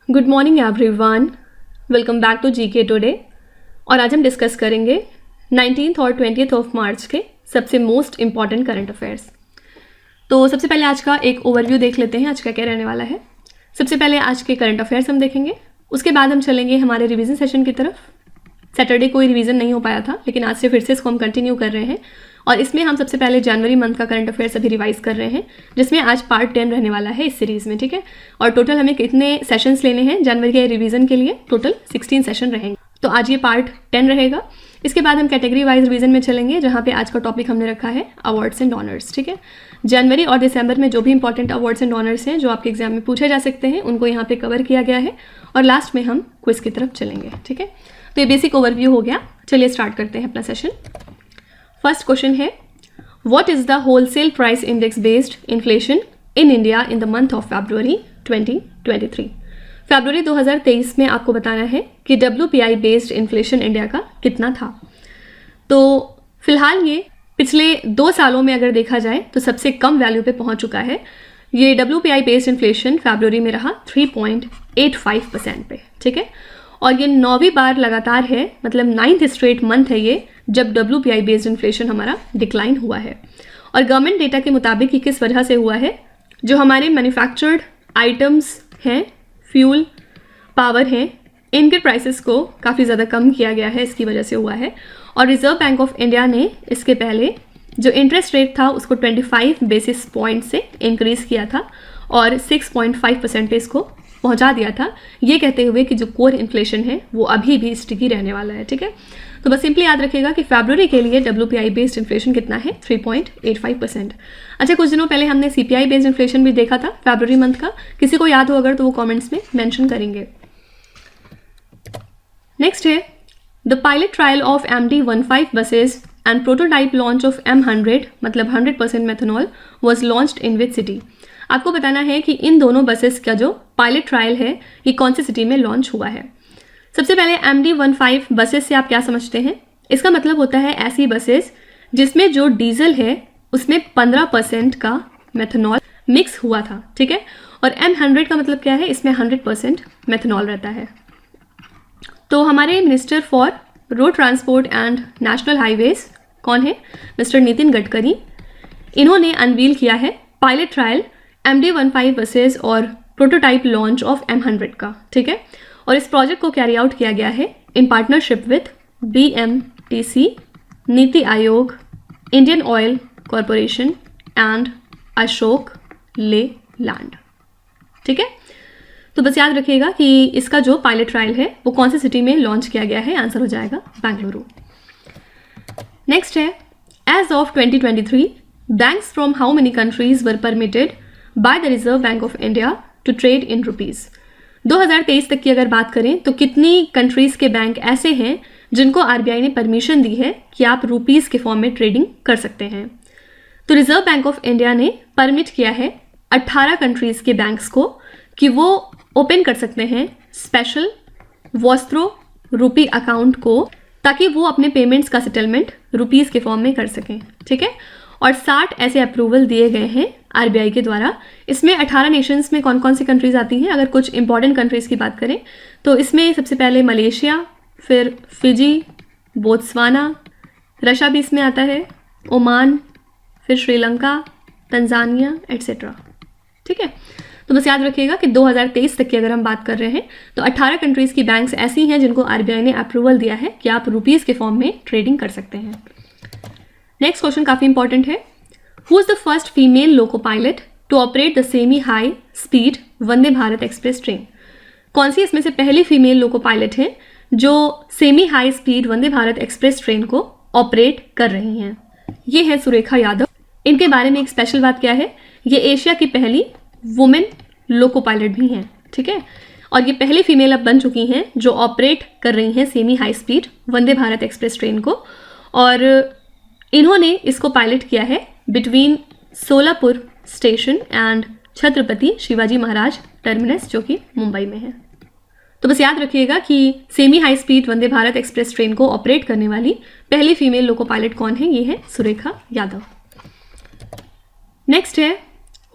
Good morning everyone, welcome back to GK today. और आज हम डिस्कस करेंगे 19th और 20th ऑफ मार्च के सबसे मोस्ट इम्पॉर्टेंट करंट अफेयर्स। तो सबसे पहले आज का एक ओवरव्यू देख लेते हैं, आज का क्या रहने वाला है। सबसे पहले आज के करंट अफेयर्स हम देखेंगे, उसके बाद हम चलेंगे हमारे रिवीजन सेशन की तरफ। सैटरडे कोई रिवीजन नहीं हो पाया था, लेकिन आज से फिर से इसको हम कंटिन्यू कर रहे हैं और इसमें हम सबसे पहले जनवरी मंथ का करंट अफेयर्स अभी रिवाइज कर रहे हैं, जिसमें आज पार्ट 10 रहने वाला है इस सीरीज़ में, ठीक है। और टोटल हमें कितने सेशंस लेने हैं जनवरी के रिवीजन के लिए, टोटल 16 सेशन रहेंगे। तो आज ये पार्ट 10 रहेगा। इसके बाद हम कैटेगरी वाइज रिवीजन में चलेंगे, जहाँ पे आज का टॉपिक हमने रखा है अवार्ड्स एंड ऑनर्स, ठीक है। जनवरी और दिसंबर में जो भी इंपॉर्टेंट अवार्ड्स एंड ऑनर्स हैं जो आपके एग्जाम में पूछे जा सकते हैं, उनको यहाँ पे कवर किया गया है। और लास्ट में हम क्विज की तरफ चलेंगे, ठीक है। तो ये बेसिक ओवरव्यू हो गया। चलिए स्टार्ट करते हैं अपना सेशन। फर्स्ट क्वेश्चन है, What is the wholesale price index based inflation in India in the month of February 2023? फरवरी 2023 में आपको बताना है कि WPI बेस्ड इन्फ्लेशन इंडिया का कितना था। तो फिलहाल ये पिछले 2 सालों में अगर देखा जाए तो सबसे कम वैल्यू पे पहुंच चुका है। ये WPI बेस्ड इन्फ्लेशन फरवरी में रहा 3.85% पे, ठीक है। और ये 9वीं बार लगातार है, मतलब 9th स्ट्रेट मंथ है ये जब WPI बेस्ड इन्फ्लेशन हमारा डिक्लाइन हुआ है। और गवर्नमेंट डेटा के मुताबिक ये किस वजह से हुआ है, जो हमारे मैन्युफैक्चर्ड आइटम्स हैं, फ्यूल, पावर हैं, इनके प्राइसेस को काफ़ी ज़्यादा कम किया गया है, इसकी वजह से हुआ है। और रिजर्व बैंक ऑफ इंडिया ने इसके पहले जो इंटरेस्ट रेट था उसको 25 बेसिस पॉइंट से इंक्रीज़ किया था और 6.5% को पहुंचा दिया था, ये कहते हुए कि जो कोर इन्फ्लेशन है वो अभी भी स्टिकी रहने वाला है, ठीक है। तो बस सिंपली याद रखिएगा कि फरवरी के लिए WPI बेस्ड इन्फ्लेशन कितना है, 3.85%। अच्छा, कुछ दिनों पहले हमने CPI बेस्ड इन्फ्लेशन भी देखा था फरवरी मंथ का, किसी को याद हो अगर तो वो कमेंट्स में मेंशन करेंगे। नेक्स्ट है, the pilot trial of MD-15 buses and prototype launch of M100 मतलब 100% methanol was launched in which city. आपको बताना है कि इन दोनों बसेस का जो पायलट ट्रायल है ये कौन सी सिटी में लॉन्च हुआ है। सबसे पहले MD-15 बसेस से आप क्या समझते हैं? इसका मतलब होता है ऐसी बसेस जिसमें जो डीजल है उसमें 15% का मेथनॉल मिक्स हुआ था, ठीक है। और M100 का मतलब क्या है, इसमें 100% मेथनॉल रहता है। तो हमारे minister for road transport and national highways कौन है? मिस्टर नितिन गडकरी। इन्होंने अनवील किया है पायलट ट्रायल MD-15 बसेस और प्रोटोटाइप लॉन्च ऑफ M100 का, ठीक है। और इस प्रोजेक्ट को कैरी आउट किया गया है in partnership with BMTC, NITI Aayog, Indian oil corporation and Ashok Leyland, ठीक है। तो बस याद रखिएगा कि इसका जो पायलट ट्रायल है वो कौन सी सिटी में लॉन्च किया गया है, आंसर हो जाएगा बेंगलुरु। नेक्स्ट है, as of 2023 banks from how many countries were permitted by the Reserve Bank of India to trade in rupees. 2023 तक की अगर बात करें तो कितनी कंट्रीज़ के बैंक ऐसे हैं जिनको RBI ने परमिशन दी है कि आप रुपीज़ के फॉर्म में ट्रेडिंग कर सकते हैं। तो रिजर्व बैंक ऑफ इंडिया ने परमिट किया है 18 कंट्रीज़ के बैंक्स को कि वो ओपन कर सकते हैं स्पेशल वॉस्त्रो रुपी अकाउंट को, ताकि वो अपने पेमेंट्स का सेटलमेंट रुपीज़ के फॉर्म में कर सकें, ठीक है। और 60 ऐसे अप्रूवल दिए गए हैं RBI के द्वारा। इसमें 18 नेशंस में कौन कौन सी कंट्रीज आती हैं, अगर कुछ इंपॉर्टेंट कंट्रीज़ की बात करें तो इसमें सबसे पहले मलेशिया, फिर फिजी, बोत्सवाना, रशिया भी इसमें आता है, ओमान, फिर श्रीलंका, तंजानिया एट्सेट्रा, ठीक है। तो बस याद रखिएगा कि 2023 तक की अगर हम बात कर रहे हैं तो 18 कंट्रीज़ की बैंक्स ऐसी हैं जिनको RBI ने अप्रूवल दिया है कि आप रुपीज़ के फॉर्म में ट्रेडिंग कर सकते हैं। नेक्स्ट क्वेश्चन काफ़ी इंपॉर्टेंट है, who is the first female loco pilot to operate the semi high speed Vande Bharat express train. कौन सी इसमें से पहली फीमेल लोको पायलट है जो semi high speed Vande Bharat express train को ऑपरेट कर रही हैं? ये है सुरेखा यादव। इनके बारे में एक स्पेशल बात क्या है, ये एशिया की पहली वुमेन लोको पायलट भी हैं, ठीक है। और ये पहली फीमेल अब बन चुकी हैं जो ऑपरेट कर रही हैं semi high speed Vande Bharat express train को। और इन्होंने इसको पायलट किया है between Solapur station and Chhatrapati Shivaji Maharaj terminus, जो कि मुंबई में है। तो बस याद रखिएगा कि semi high speed Vande Bharat express train को ऑपरेट करने वाली पहली फीमेल लोको पायलट कौन है, ये है सुरेखा यादव। नेक्स्ट है,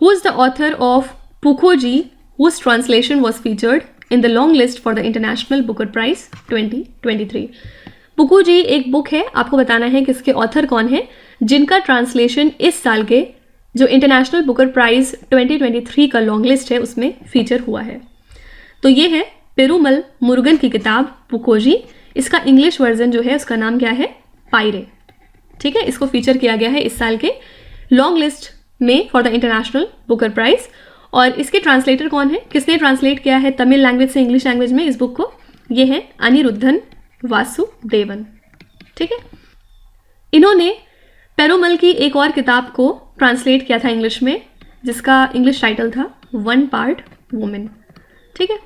who is the author of Pookkuzhi whose translation was featured in the long list for the international Booker prize 2023। Pookkuzhi एक बुक है, आपको बताना है कि इसके ऑथर कौन है जिनका ट्रांसलेशन इस साल के जो इंटरनेशनल बुकर प्राइज 2023 का लॉन्ग लिस्ट है उसमें फीचर हुआ है। तो ये है पेरुमल मुरुगन की किताब पुकोजी। इसका इंग्लिश वर्जन जो है उसका नाम क्या है, पायरे। ठीक है, इसको फीचर किया गया है इस साल के लॉन्ग लिस्ट में for the international Booker prize. और इसके ट्रांसलेटर कौन है, किसने ट्रांसलेट किया है तमिल लैंग्वेज से इंग्लिश लैंग्वेज में इस बुक को, ये है अनिरुद्धन वासुदेवन। ठीक है, इन्होंने पेरुमल की एक और किताब को ट्रांसलेट किया था इंग्लिश में जिसका इंग्लिश टाइटल था वन पार्ट वुमेन। ठीक है,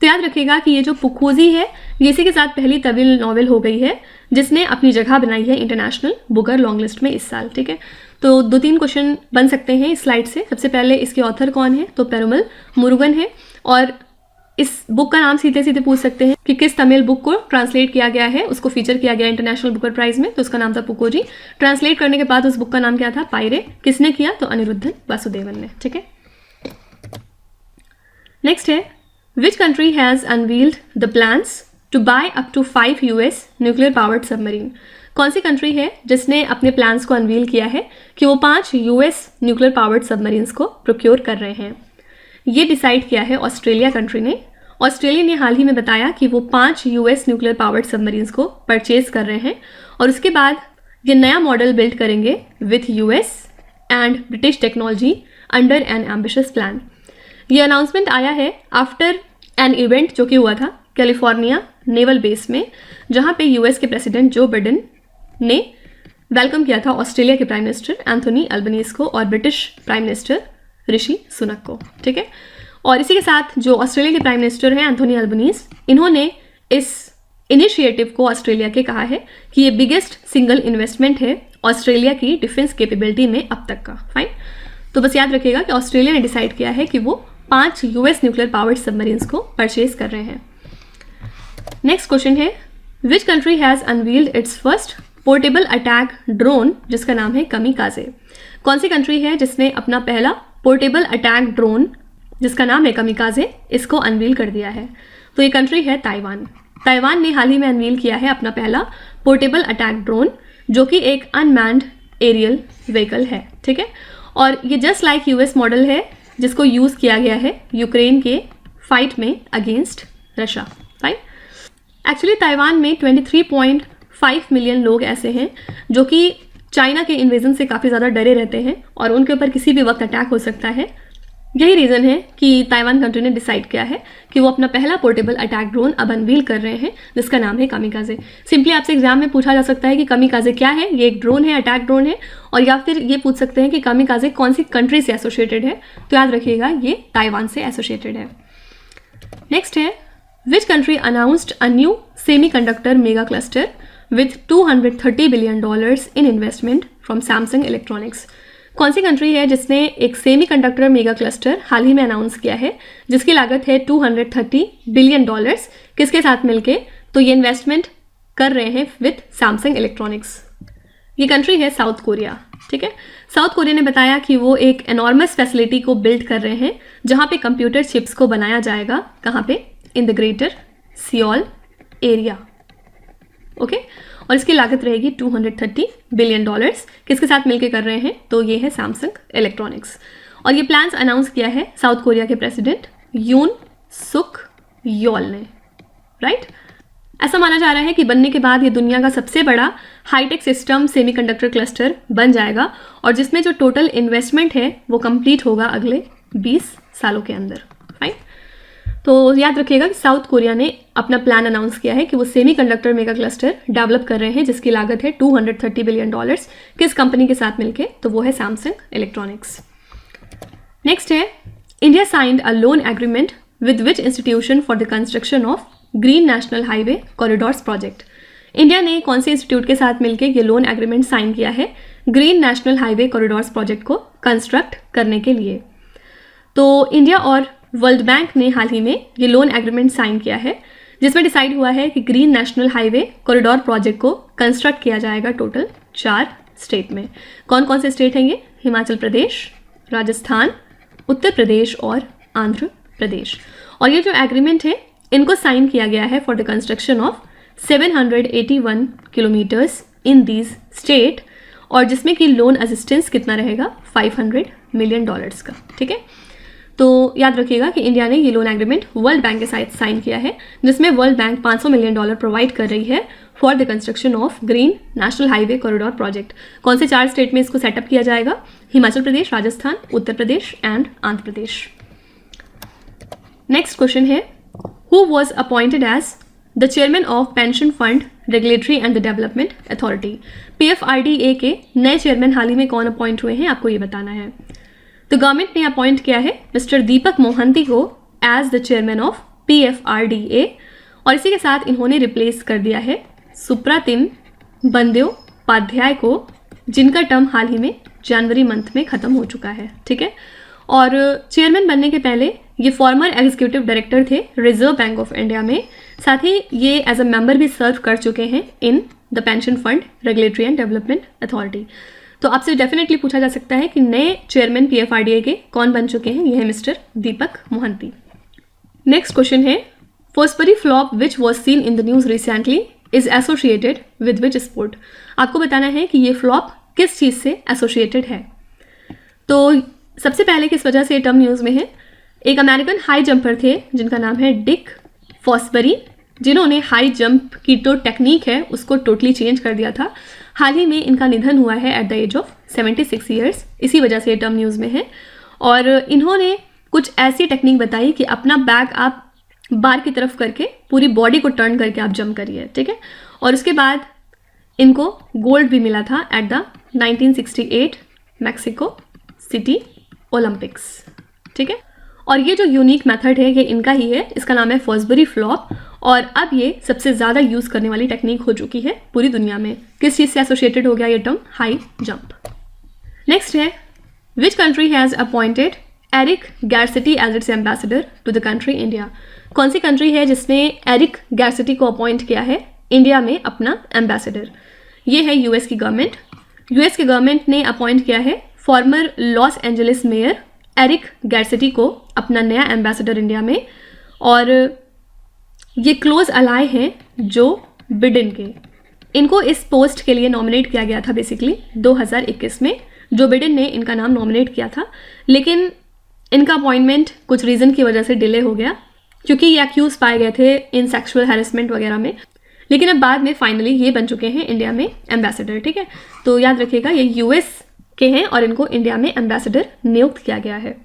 तो याद रखिएगा कि ये जो पुकोजी है ये इसी के साथ पहली तमिल नॉवेल हो गई है जिसने अपनी जगह बनाई है इंटरनेशनल बुकर लॉन्ग लिस्ट में इस साल। ठीक है, तो 2-3 क्वेश्चन बन सकते हैं इस स्लाइड से। सबसे पहले इसके ऑथर कौन है, तो पेरुमल मुरुगन है। और इस बुक का नाम सीधे सीधे पूछ सकते हैं कि किस तमिल बुक को ट्रांसलेट किया गया है, उसको फीचर किया गया इंटरनेशनल बुकर प्राइज में, तो उसका नाम था पुकोजी। ट्रांसलेट करने के बाद उस बुक का नाम क्या था, पायरे। किसने किया, तो अनिरुद्धन वासुदेवन ने। ठीक है, नेक्स्ट है which country has unveiled the plans to buy up to 5 US nuclear powered submarine. कौन सी कंट्री है जिसने अपने प्लान्स को अनवील किया है कि वो 5 US न्यूक्लियर पावर्ड सबमरीन्स को प्रोक्योर कर रहे हैं। ये डिसाइड किया है ऑस्ट्रेलिया कंट्री ने। ऑस्ट्रेलिया ने हाल ही में बताया कि वो 5 US न्यूक्लियर पावर्ड सबमरीन्स को परचेज कर रहे हैं और उसके बाद ये नया मॉडल बिल्ड करेंगे with US and British technology under N ambitious plan. ये अनाउंसमेंट आया है आफ्टर एन इवेंट जो कि हुआ था कैलिफोर्निया नेवल बेस में, जहां पे US के प्रेसिडेंट जो बाइडेन ने वेलकम किया था ऑस्ट्रेलिया के प्राइम मिनिस्टर एंथोनी अल्बनीज को और British prime minister Rishi Sunak को। ठीक है, और इसी के साथ जो ऑस्ट्रेलिया के प्राइम मिनिस्टर हैं एंथोनी अल्बनीज, इन्होंने इस इनिशिएटिव को ऑस्ट्रेलिया के कहा है कि ये बिगेस्ट सिंगल इन्वेस्टमेंट है ऑस्ट्रेलिया की डिफेंस कैपेबिलिटी में अब तक का। फाइन, तो बस याद रखिएगा कि ऑस्ट्रेलिया ने डिसाइड किया है कि वो 5 US न्यूक्लियर पावर्ड सबमरीन्स को परचेज कर रहे हैं। नेक्स्ट क्वेश्चन है which country has unveiled it's first portable attack drone जिसका नाम है कमिकाजे। कौन सी कंट्री है जिसने अपना पहला पोर्टेबल अटैक ड्रोन जिसका नाम है कमिकाजे इसको अनवील कर दिया है, तो ये कंट्री है ताइवान। ताइवान ने हाल ही में अनवील किया है अपना पहला पोर्टेबल अटैक ड्रोन जो कि एक अनमैन्ड एरियल व्हीकल है। ठीक है, और ये जस्ट लाइक US मॉडल है जिसको यूज़ किया गया है यूक्रेन के फाइट में against Russia. Fine, actually Taiwan में 23.5 मिलियन लोग ऐसे हैं जो कि चाइना के इन्वेजन से काफ़ी ज़्यादा डरे रहते हैं और उनके ऊपर किसी भी वक्त अटैक हो सकता है। यही रीज़न है कि ताइवान कंट्री ने डिसाइड किया है कि वो अपना पहला पोर्टेबल अटैक ड्रोन अब अनवील कर रहे हैं जिसका नाम है कामिकाजे। सिंपली आपसे एग्जाम में पूछा जा सकता है कि कामिकाजे क्या है, ये एक ड्रोन है, अटैक ड्रोन है, और या फिर ये पूछ सकते हैं कि कामिकाजे कौन सी कंट्री से एसोसिएटेड है, तो याद रखिएगा ये ताइवान से एसोसिएटेड है। नेक्स्ट है which country announced a new semiconductor mega cluster with $230 billion in investment from Samsung electronics. कौन सी कंट्री है जिसने एक सेमीकंडक्टर मेगा क्लस्टर हाल ही में अनाउंस किया है जिसकी लागत है $230 बिलियन किसके साथ मिलके, तो ये इन्वेस्टमेंट कर रहे हैं विथ सैमसंग इलेक्ट्रॉनिक्स। ये कंट्री है साउथ कोरिया। ठीक है, साउथ कोरिया ने बताया कि वो एक एनॉर्मस फैसिलिटी को बिल्ड कर रहे हैं जहाँ पे कंप्यूटर चिप्स को बनाया जाएगा, कहाँ पे, in the greater Seoul area. Okay, और इसकी लागत रहेगी $230 बिलियन। किसके साथ मिलकर कर रहे हैं, तो ये है सैमसंग इलेक्ट्रॉनिक्स। और ये प्लान्स अनाउंस किया है साउथ कोरिया के प्रेसिडेंट यून सुक योल ने। राइट, ऐसा माना जा रहा है कि बनने के बाद ये दुनिया का सबसे बड़ा हाईटेक सिस्टम सेमीकंडक्टर क्लस्टर बन जाएगा और जिसमें जो टोटल इन्वेस्टमेंट है वो कंप्लीट होगा अगले 20 सालों के अंदर। फाइन, तो याद रखिएगा कि साउथ कोरिया ने अपना प्लान अनाउंस किया है कि वो सेमीकंडक्टर मेगा क्लस्टर डेवलप कर रहे हैं जिसकी लागत है $230 बिलियन। किस कंपनी के साथ मिलके, तो वो है सैमसंग इलेक्ट्रॉनिक्स। नेक्स्ट है India signed a loan agreement with which institution for the construction of green national highway corridors project. India ने कौन से इंस्टीट्यूट के साथ मिलकर ये लोन एग्रीमेंट साइन किया है green national highway corridors project को कंस्ट्रक्ट करने के लिए। तो इंडिया और वर्ल्ड बैंक ने हाल ही में ये लोन एग्रीमेंट साइन किया है जिसमें डिसाइड हुआ है कि green national highway corridor project को कंस्ट्रक्ट किया जाएगा टोटल 4 स्टेट में। कौन कौन से स्टेट हैं ये, हिमाचल प्रदेश, राजस्थान, उत्तर प्रदेश और आंध्र प्रदेश। और ये जो एग्रीमेंट है इनको साइन किया गया है for the construction of 781 kilometres in these state, और जिसमें कि लोन असिस्टेंस कितना रहेगा, $500 मिलियन का। ठीक है, तो याद रखिएगा कि इंडिया ने ये लोन एग्रीमेंट वर्ल्ड बैंक के साथ साइन किया है, जिसमें वर्ल्ड बैंक $500 मिलियन प्रोवाइड कर रही है for the construction of green national highway corridor project. कौन से 4 स्टेट में इसको सेटअप किया जाएगा? Himachal Pradesh, Rajasthan, Uttar Pradesh and Andhra Pradesh. Next question है, who was appointed as the chairman of pension fund regulatory and the development authority? PFRDA के नए चेयरमैन हाल ही में कौन अपॉइंट हुए हैं, आपको ये बताना है। तो गवर्नमेंट ने अपॉइंट किया है मिस्टर दीपक मोहंती को as the chairman of PFRDA, और इसी के साथ इन्होंने रिप्लेस कर दिया है सुप्रातिम बंद्योपाध्याय को, जिनका टर्म हाल ही में जनवरी मंथ में ख़त्म हो चुका है। ठीक है, और चेयरमैन बनने के पहले ये फॉर्मर एग्जीक्यूटिव डायरेक्टर थे रिजर्व बैंक ऑफ इंडिया में, साथ ही ये एज अ मेंबर भी सर्व कर चुके हैं in the pension fund regulatory and development authority. तो आपसे डेफिनेटली पूछा जा सकता है कि नए चेयरमैन PFRDA के कौन बन चुके हैं, ये है mister Deepak Mohanty. Next question है, Fosbury flop which was seen in the news recently is associated with which sport? आपको बताना है कि ये फ्लॉप किस चीज़ से एसोसिएटेड है। तो सबसे पहले किस वजह से टर्म न्यूज़ में है, एक अमेरिकन हाई जंपर थे जिनका नाम है डिक फॉस्बरी, जिन्होंने हाई जंप की जो टेक्निक है उसको टोटली चेंज कर दिया था। हाल ही में इनका निधन हुआ है at the age of 76 years, इसी वजह से ये टर्म न्यूज़ में है। और इन्होंने कुछ ऐसी टेक्निक बताई कि अपना बैक आप बार की तरफ करके पूरी बॉडी को टर्न करके आप जंप करिए। ठीक है, और उसके बाद इनको गोल्ड भी मिला था at the 1968 Mexico city Olympics. ठीक है, और ये जो यूनिक मेथड है ये इनका ही है, इसका नाम है फॉस्बरी फ्लॉप, और अब ये सबसे ज़्यादा यूज़ करने वाली टेक्निक हो चुकी है पूरी दुनिया में। किस चीज़ से एसोसिएटेड हो गया ये टर्म? High jump. नेक्स्ट है, which country has appointed Eric Garcetti as its ambassador to the country India? कौन सी कंट्री है जिसने एरिक गैरसिटी को अपॉइंट किया है इंडिया में अपना एम्बेसडर? ये है यूएस की गवर्नमेंट। यूएस की गवर्नमेंट ने अपॉइंट किया है former Los Angeles mayor Eric Garcetti को अपना नया एम्बेसडर इंडिया में, और ये क्लोज अलाय हैं जो बिडेन के। इनको इस पोस्ट के लिए नॉमिनेट किया गया था बेसिकली 2021 में, जो बिडेन ने इनका नाम नॉमिनेट किया था, लेकिन इनका अपॉइंटमेंट कुछ रीज़न की वजह से डिले हो गया क्योंकि ये एक्यूज़ पाए गए थे इन सेक्सुअल हैरेसमेंट वगैरह में। लेकिन अब बाद में फाइनली ये बन चुके हैं इंडिया में एम्बेसडर। ठीक है, तो याद रखिएगा ये यूएस के हैं और इनको इंडिया में एम्बेसडर नियुक्त किया गया है।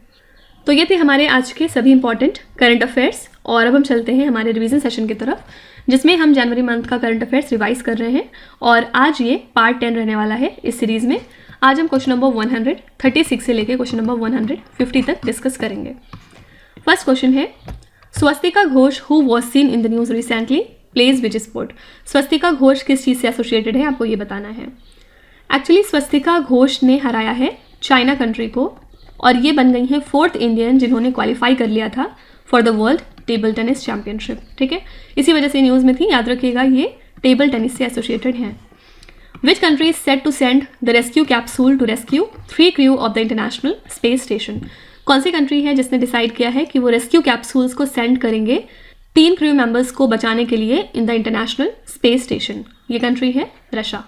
तो ये थे हमारे आज के सभी इंपॉर्टेंट करंट अफेयर्स, और अब हम चलते हैं हमारे रिवीजन सेशन की तरफ, जिसमें हम जनवरी मंथ का करंट अफेयर्स रिवाइज कर रहे हैं, और आज ये पार्ट 10 रहने वाला है इस सीरीज़ में। आज हम क्वेश्चन नंबर 136 से लेकर क्वेश्चन नंबर 150 तक डिस्कस करेंगे। फर्स्ट क्वेश्चन है, Swastika Ghosh who was seen in the news recently plays which sport? Swastika Ghosh किस चीज़ से एसोसिएटेड है, आपको ये बताना है। एक्चुअली स्वस्तिका घोष ने हराया है चाइना कंट्री को, और ये बन गई हैं 4th इंडियन जिन्होंने क्वालिफाई कर लिया था for the world table tennis championship. ठीक है, इसी वजह से न्यूज़ में थी, याद रखिएगा ये टेबल टेनिस से एसोसिएटेड हैं। Which country is set to send the rescue capsule to rescue 3 crew of the international space station? कौन सी कंट्री है जिसने डिसाइड किया है कि वो रेस्क्यू कैप्सूल्स को सेंड करेंगे 3 क्रू मेंबर्स को बचाने के लिए in the international space station? ये कंट्री है रशिया।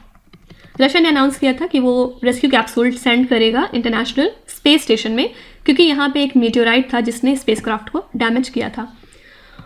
रशिया ने अनाउंस किया था कि वो रेस्क्यू कैप्सूल सेंड करेगा इंटरनेशनल स्पेस स्टेशन में, क्योंकि यहाँ पे एक मीटियोराइट था जिसने स्पेसक्राफ्ट को डैमेज किया था।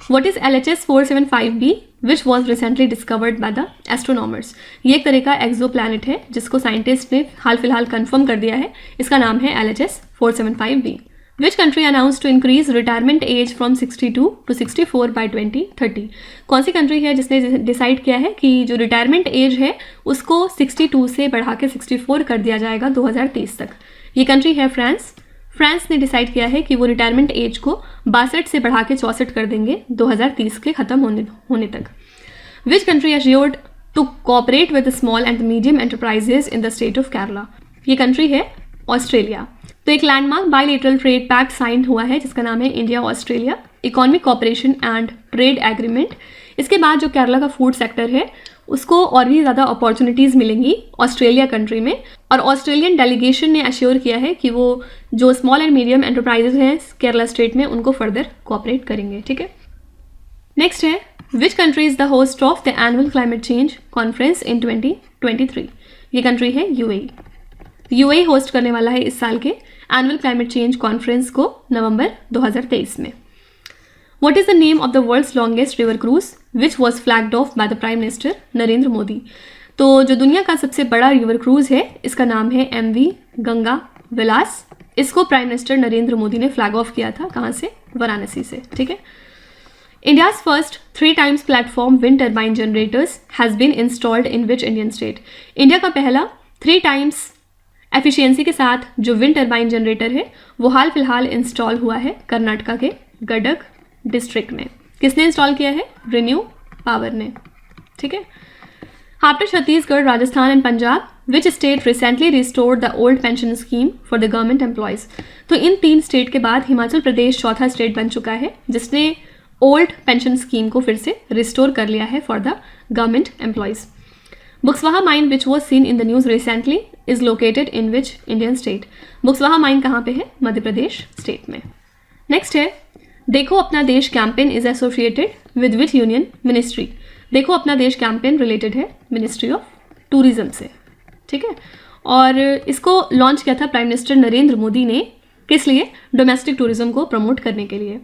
What is LHS 475b which was recently discovered by the astronomers? ये एक तरह का एक्सो प्लैनेट है जिसको साइंटिस्ट ने हाल फिलहाल कंफर्म कर दिया है। इसका नाम है LHS 475b। Which country announced to increase retirement age from 62 to 64 by 2030? कौन सी कंट्री है जिसने डिसाइड किया है कि जो रिटायरमेंट एज है उसको 62 से बढ़ा के 64 कर दिया जाएगा 2030 तक? ये कंट्री है फ्रांस। फ्रांस ने डिसाइड किया है कि वो रिटायरमेंट एज को 62 से बढ़ा के 64 कर देंगे 2030 के ख़त्म होने तक। Which country assured to cooperate with small and medium enterprises in the state of Kerala? ये कंट्री है ऑस्ट्रेलिया। तो एक landmark bilateral trade pact sign हुआ है जिसका नाम है India Australia economic cooperation and trade agreement. इसके बाद जो केरला का फूड सेक्टर है उसको और भी ज़्यादा अपॉर्चुनिटीज़ मिलेंगी ऑस्ट्रेलिया कंट्री में, और ऑस्ट्रेलियन डेलीगेशन ने अश्योर किया है कि वो जो स्मॉल एंड मीडियम एंटरप्राइजेज हैं केरला स्टेट में उनको फर्दर कोऑपरेट करेंगे। ठीक है, नेक्स्ट है, which country is the host of the annual climate change conference in 2023? ये कंट्री है यूएई। यूएई होस्ट करने वाला है इस साल के एनुअल क्लाइमेट चेंज कॉन्फ्रेंस को नवंबर 2023 में। What is the name of the world's longest river cruise which was flagged off by the Prime Minister Narendra Modi? तो जो दुनिया का सबसे बड़ा रिवर क्रूज है इसका नाम है MV गंगा विलास। इसको प्राइम मिनिस्टर नरेंद्र मोदी ने फ्लैग ऑफ किया था, कहाँ से? वाराणसी से। ठीक है। India's first 3 times platform wind turbine generators has been installed in which Indian state? India का पहला 3 times एफिशिएंसी के साथ जो विंड टर्बाइन जनरेटर है वो हाल फिलहाल इंस्टॉल हुआ है कर्नाटका के गडक डिस्ट्रिक्ट में। किसने इंस्टॉल किया है? रिन्यू पावर ने। ठीक है। After Chhattisgarh, Rajasthan and Punjab, which state recently restored the old pension scheme for the government employees? तो इन 3 स्टेट के बाद हिमाचल प्रदेश चौथा स्टेट बन चुका है जिसने ओल्ड पेंशन स्कीम को फिर से रिस्टोर कर लिया है for the government employees. Buxwaha mine which was seen in the news recently is located in which Indian state? Buxwaha mine कहाँ पे है? मध्य प्रदेश स्टेट में। नेक्स्ट है, देखो अपना देश campaign is associated with which union ministry? देखो अपना देश कैंपेन रिलेटेड है मिनिस्ट्री ऑफ टूरिज्म से। ठीक है। और इसको लॉन्च किया था प्राइम मिनिस्टर नरेंद्र मोदी ने, किस लिए? डोमेस्टिक टूरिज्म को प्रमोट करने के लिए।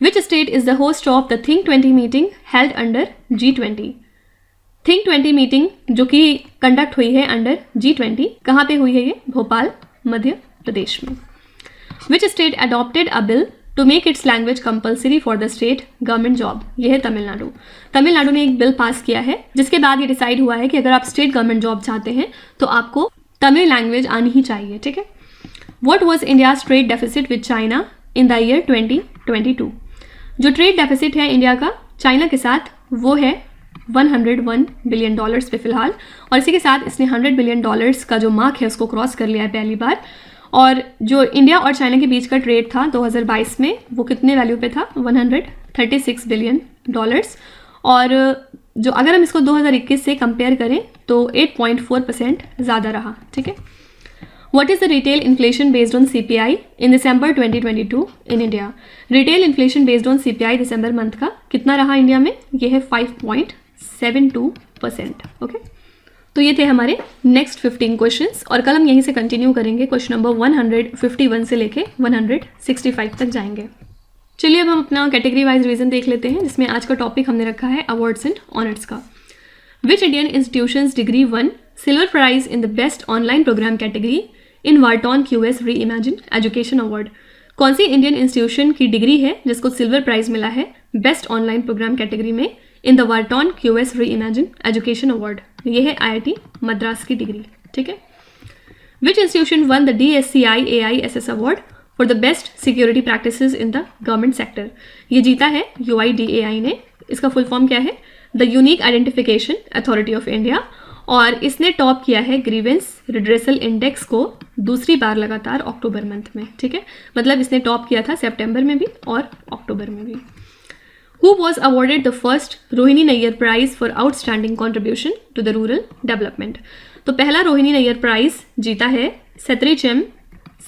Which state is the host of the think 20 meeting held under G20? Think 20 meeting जो कि कंडक्ट हुई है अंडर G20, कहाँ पे हुई है ये? भोपाल, मध्य प्रदेश में। Which state adopted a bill to make its language compulsory for the state government job? यह है तमिलनाडु। तमिलनाडु ने एक बिल पास किया है जिसके बाद ये डिसाइड हुआ है कि अगर आप स्टेट गवर्नमेंट जॉब चाहते हैं तो आपको तमिल लैंग्वेज आनी ही चाहिए। ठीक है। What was India's trade deficit with China in the year 2022? जो ट्रेड डेफिसिट है इंडिया का चाइना के साथ वो है $101 बिलियन पे फिलहाल, और इसी के साथ इसने $100 बिलियन का जो मार्क है उसको क्रॉस कर लिया है पहली बार। और जो इंडिया और चाइना के बीच का ट्रेड था 2022 में वो कितने वैल्यू पे था? $136 बिलियन। और जो अगर हम इसको 2021 से कंपेयर करें तो 8.4% ज़्यादा रहा। ठीक है। What is the retail inflation based on CPI in December 2022 in India? Retail inflation based on CPI December month का कितना रहा इंडिया में? ये है 5.72%। ओके। तो ये थे हमारे नेक्स्ट 15 क्वेश्चंस और कल हम यहीं से कंटिन्यू करेंगे। क्वेश्चन नंबर 151 से लेके 165 तक जाएंगे। चलिए अब हम अपना कैटेगरी वाइज रिवीजन देख लेते हैं जिसमें आज का टॉपिक हमने रखा है अवार्ड्स एंड ऑनर्स का। Which Indian institutions degree won silver prize in the best online programme category in Wharton QS reimagine education award? कौन सी इंडियन इंस्टीट्यूशन की डिग्री है जिसको सिल्वर प्राइज मिला है बेस्ट ऑनलाइन प्रोग्राम कैटेगरी में in the वार्टॉन QS reimagine education award? ये है IIT मद्रास की डिग्री। ठीक है। विच institution one the DSCI AISS award for the best security practices in the government sector? ये जीता है UIDAI ने। इसका फुल फॉर्म क्या है? The unique identification authority of India. और इसने टॉप किया है ग्रीवेंस रिड्रेसल इंडेक्स को दूसरी बार लगातार अक्टूबर मंथ में। ठीक है। मतलब इसने टॉप किया था सितंबर में भी और अक्टूबर में भी। Who was awarded the first Rohini Nayyar prize for outstanding contribution to the rural development? तो पहला रोहिणी नैयर प्राइज जीता है सतरीचम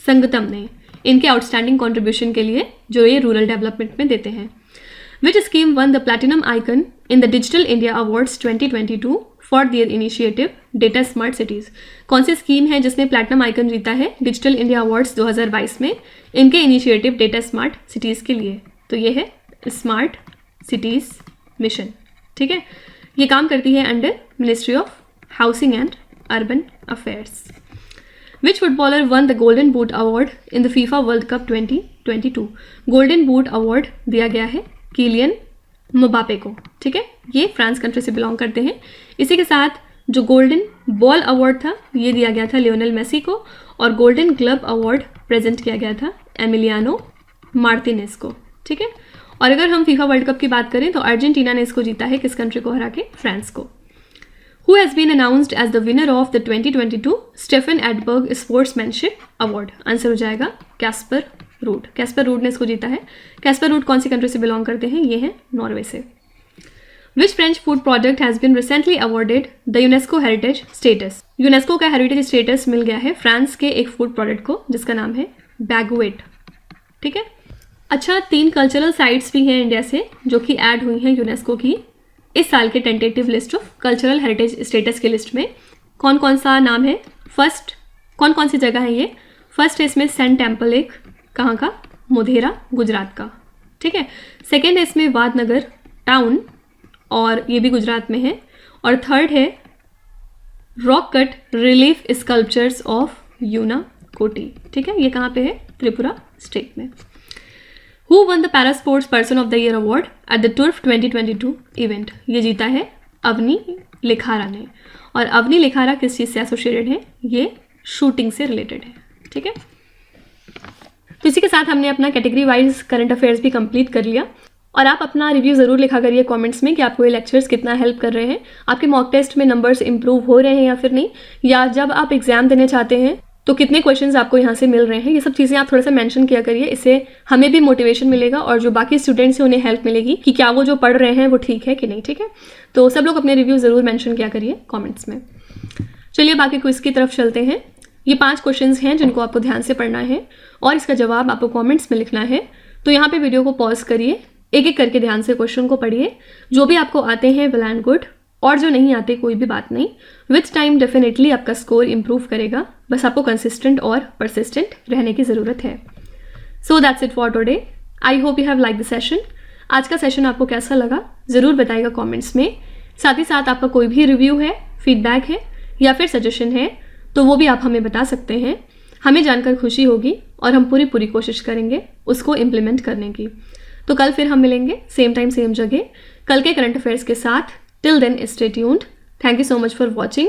संगतम ने, इनके आउटस्टैंडिंग कॉन्ट्रीब्यूशन के लिए जो ये रूरल डेवलपमेंट में देते हैं। Which scheme won the platinum icon in the digital India awards 2022 for their initiative data smart cities? कौन सी स्कीम है जिसने प्लैटिनम आइकन जीता है डिजिटल इंडिया अवार्ड्स 2022 में इनके इनिशिएटिव डेटा स्मार्ट सिटीज़ के लिए? तो ये है स्मार्ट सिटीज़ मिशन। ठीक है। ये काम करती है under ministry of housing and urban affairs. Which footballer one the golden boot award in the FIFA world cup 2022? Golden boot award दिया गया है किलियन मुबापे को। ठीक है। ये फ्रांस कंट्री से बिलोंग करते हैं। इसी के साथ जो गोल्डन बॉल अवार्ड था ये दिया गया था लियोनेल मेसी को, और गोल्डन ग्लव अवार्ड प्रेजेंट किया गया था एमिलियानो मार्टिनेज को। ठीक है। और अगर हम फीफा वर्ल्ड कप की बात करें तो अर्जेंटीना ने इसको जीता है, किस कंट्री को हरा के? फ्रांस को। Who has been announced as the winner of the 2022 Stefan Edberg sportsmanship award? Answer हो जाएगा कैस्पर रूड। कैस्पर रूड ने इसको जीता है। कैस्पर रूड कौन सी कंट्री से बिलोंग करते हैं? ये हैं नॉर्वे से। Which French food product has been recently awarded the UNESCO heritage status? UNESCO का हेरिटेज स्टेटस मिल गया है फ्रांस के एक फूड प्रोडक्ट को जिसका नाम है बैगुएट। ठीक है। अच्छा, 3 कल्चरल साइट्स भी हैं इंडिया से जो कि ऐड हुई हैं यूनेस्को की इस साल के tentative list of cultural heritage status के लिस्ट में। कौन कौन सा नाम है? फर्स्ट, कौन कौन सी जगह है ये? फर्स्ट है इसमें सन टेम्पल एक, कहाँ का? मोढेरा, गुजरात का, ठीक है। सेकेंड है इसमें वादनगर टाउन, और ये भी गुजरात में है। और थर्ड है rock cut relief sculptures of Unakoti, ठीक है। ये कहाँ पे है? त्रिपुरा स्टेट में। Who won the para sports person of the year award at the Turf 2022 event? ये जीता है अवनी लिखारा ने। और अवनी लिखारा किस चीज़ से एसोसिएटेड है? ये शूटिंग से रिलेटेड है, ठीक है। तो इसी के साथ हमने अपना कैटेगरी वाइज करंट अफेयर्स भी कंप्लीट कर लिया। और आप अपना रिव्यू ज़रूर लिखा करिए कमेंट्स में कि आपको ये लेक्चर्स कितना हेल्प कर रहे हैं, आपके मॉक टेस्ट में नंबर्स इंप्रूव हो रहे हैं या फिर नहीं, या जब आप एग्जाम देने चाहते हैं तो कितने क्वेश्चंस आपको यहाँ से मिल रहे हैं। ये सब चीज़ें आप थोड़ा सा मेंशन किया करिए, इससे हमें भी मोटिवेशन मिलेगा और जो बाकी स्टूडेंट्स हैं उन्हें हेल्प मिलेगी कि क्या वो जो पढ़ रहे हैं वो ठीक है कि नहीं, ठीक है। तो सब लोग अपने रिव्यू ज़रूर मेंशन किया करिए कमेंट्स में। चलिए बाकी क्विज़ की तरफ चलते हैं। ये 5 क्वेश्चंस हैं जिनको आपको ध्यान से पढ़ना है और इसका जवाब आपको कमेंट्स में लिखना है। तो यहाँ पे वीडियो को पॉज करिए, एक एक करके ध्यान से क्वेश्चन को पढ़िए। जो भी आपको आते हैं वेल एंड गुड, और जो नहीं आते कोई भी बात नहीं, विथ टाइम डेफिनेटली आपका स्कोर इंप्रूव करेगा। बस आपको कंसिस्टेंट और परसिस्टेंट रहने की ज़रूरत है। So that's it for today. I hope you have like the session. आज का सेशन आपको कैसा लगा ज़रूर बताइएगा कमेंट्स में। साथ ही साथ आपका कोई भी रिव्यू है, फीडबैक है या फिर सजेशन है तो वो भी आप हमें बता सकते हैं। हमें जानकर खुशी होगी और हम पूरी कोशिश करेंगे उसको इम्प्लीमेंट करने की। तो कल फिर हम मिलेंगे सेम टाइम सेम जगह कल के करंट अफेयर्स के साथ। Till then stay tuned. Thank you so much for watching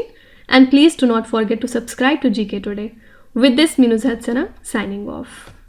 and please do not forget to subscribe to GK Today. With this, Minu Zahatsana signing off.